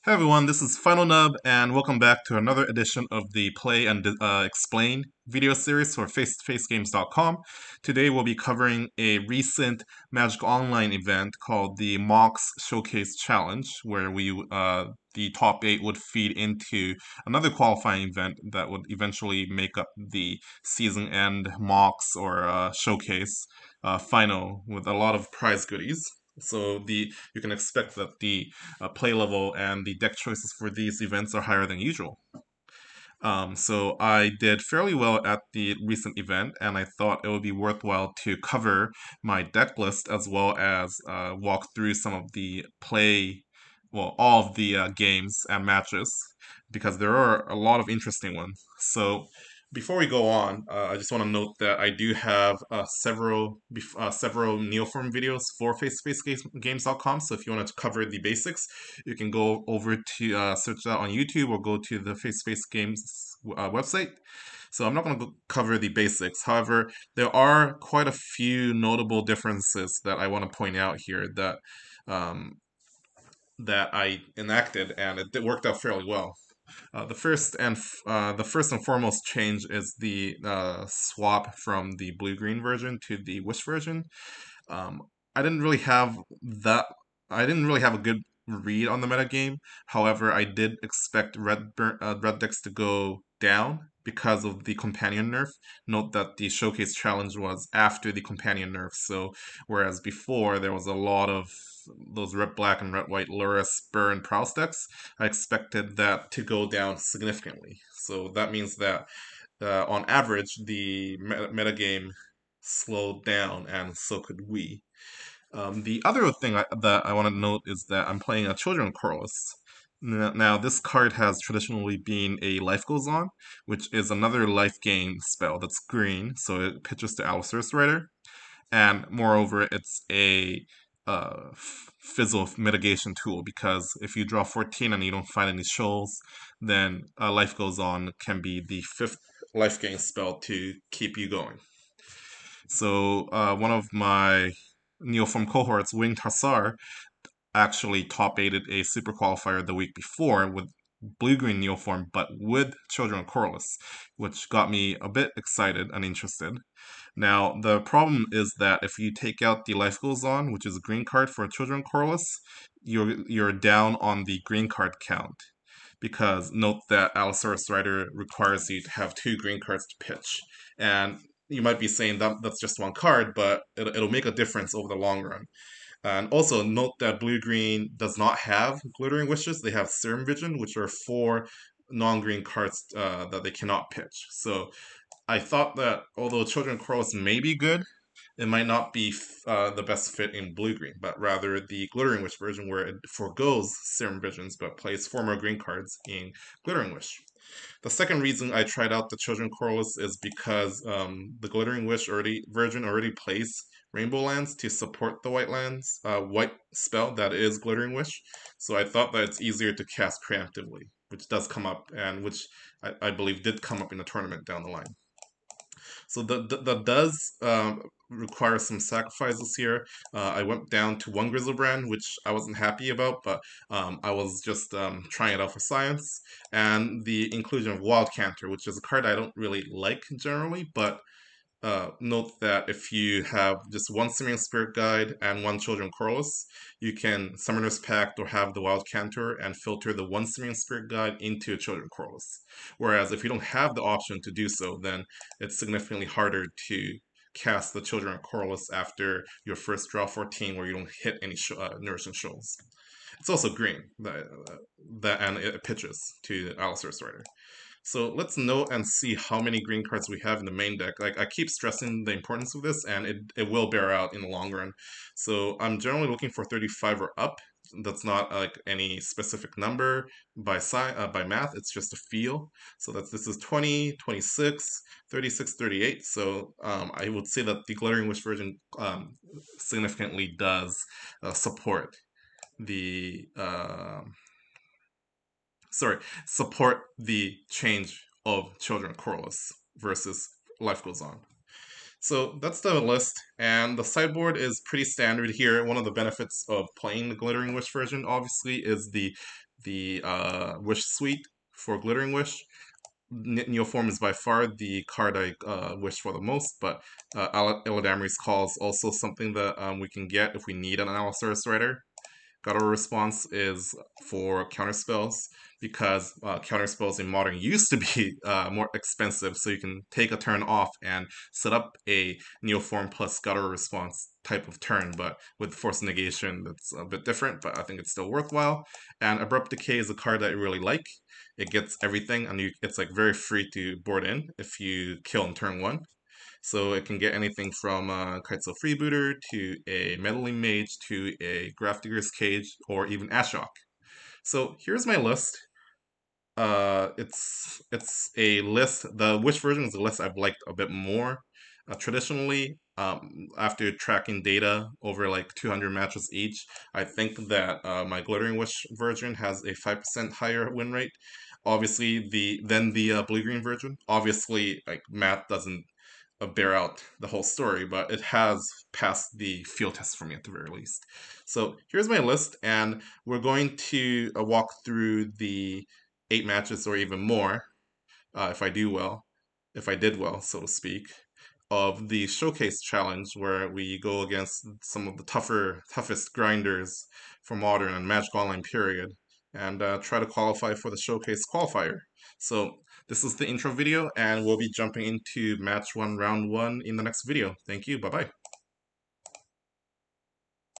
Hey everyone, this is Final Nub, and welcome back to another edition of the Play and Explain video series for FaceToFaceGames.com. Today we'll be covering a recent Magic Online event called the Mox Showcase Challenge, where the top 8 would feed into another qualifying event that would eventually make up the season end Mox or Showcase final with a lot of prize goodies. You can expect that the play level and the deck choices for these events are higher than usual. So I did fairly well at the recent event, and I thought it would be worthwhile to cover my deck list as well as walk through some of the all of the games and matches, because there are a lot of interesting ones. So before we go on, I just want to note that I do have several Neoform videos for FaceToFaceGames.com. So if you want to cover the basics, you can go over to search that on YouTube or go to the Face Games website. So I'm not going to cover the basics. However, there are quite a few notable differences that I want to point out here um, that I enacted, and it worked out fairly well. The first and foremost change is the swap from the blue-green version to the Wish version. Um, I didn't really have that. I didn't really have a good read on the metagame. However, I did expect red decks to go down because of the companion nerf. Note that the showcase challenge was after the companion nerf, so whereas before there was a lot of those red black and red white Lurrus, Spur, and Prowse decks, I expected that to go down significantly. So that means that on average, the metagame slowed down, and so could we. The other thing that I want to note is that I'm playing a Children Corliss. Now, this card has traditionally been a Life Goes On, which is another life gain spell that's green, so it pitches to Allosaurus Rider. And moreover, it's a fizzle mitigation tool, because if you draw 14 and you don't find any shoals, then Life Goes On can be the fifth life gain spell to keep you going. So one of my Neoform cohorts, Winged Hussar, actually top aided a super qualifier the week before with blue-green Neoform, but with Children of Corliss, which got me a bit excited and interested. Now, the problem is that if you take out the Life Goes On, which is a green card for Children of Corliss, you're down on the green card count. Because note that Allosaurus Rider requires you to have 2 green cards to pitch. And you might be saying that that's just one card, but it'll make a difference over the long run. And also note that blue green does not have glittering wishes. They have serum vision, which are 4 non-green cards that they cannot pitch. So I thought that although Children of Corliss may be good, it might not be the best fit in blue green, but rather the Glittering Wish version, where it forgoes Serum Visions but plays 4 more green cards in Glittering Wish. The second reason I tried out the Children Corliss is because the Glittering Wish version already plays Rainbow Lands to support the white spell that is Glittering Wish. So I thought that it's easier to cast preemptively, which does come up, and which I believe did come up in the tournament down the line. So that does require some sacrifices here. I went down to 1 Grizzlebrand, which I wasn't happy about, but I was just trying it out for science. And the inclusion of Wild Canter, which is a card I don't really like generally, but note that if you have just 1 Simian Spirit Guide and 1 Children Corliss, you can Summoner's Pact or have the Wild Canter and filter the 1 Simian Spirit Guide into a Children Corliss. Whereas if you don't have the option to do so, then it's significantly harder to cast the Children of Corliss after your first draw 14, where you don't hit any Nourishing Shoals. It's also green, and it pitches to Allosaurus Rider. So let's note and see how many green cards we have in the main deck. Like, I keep stressing the importance of this, and it will bear out in the long run. So I'm generally looking for 35 or up. That's not like any specific number by math. It's just a feel. So this is 20, 26, 36, 38. So I would say that the Glittering Wish version significantly does support the support the change of Children Corliss versus Life Goes On. So that's the list, and the sideboard is pretty standard here. One of the benefits of playing the Glittering Wish version, obviously, is the the Wish Suite for Glittering Wish. Neoform is by far the card I wish for the most, but Eladamri's Call is also something that we can get if we need an Allosaurus Rider. God Order Response is for counterspells because counterspells in Modern used to be more expensive, so you can take a turn off and set up a Neoform plus God Order Response type of turn, but with Force Negation, that's a bit different, but I think it's still worthwhile. And Abrupt Decay is a card that I really like. It gets everything, and it's like very free to board in if you kill in turn one. So it can get anything from a Kitesail Freebooter to a Meddling Mage to a Grafdigger's Cage or even Ashok. So here's my list. It's a list. The Wish version is a list I've liked a bit more. Traditionally, after tracking data over like 200 matches each, I think that my Glittering Wish version has a 5% higher win rate. Obviously, the blue green version. Obviously, like math doesn't bear out the whole story, but it has passed the field test for me at the very least. So here's my list, and we're going to walk through the 8 matches or even more, if I do well, if I did well, so to speak, of the showcase challenge where we go against some of the toughest grinders for Modern and Magic Online period, and try to qualify for the showcase qualifier. So this is the intro video, and we'll be jumping into match one, round one in the next video. Thank you. Bye bye.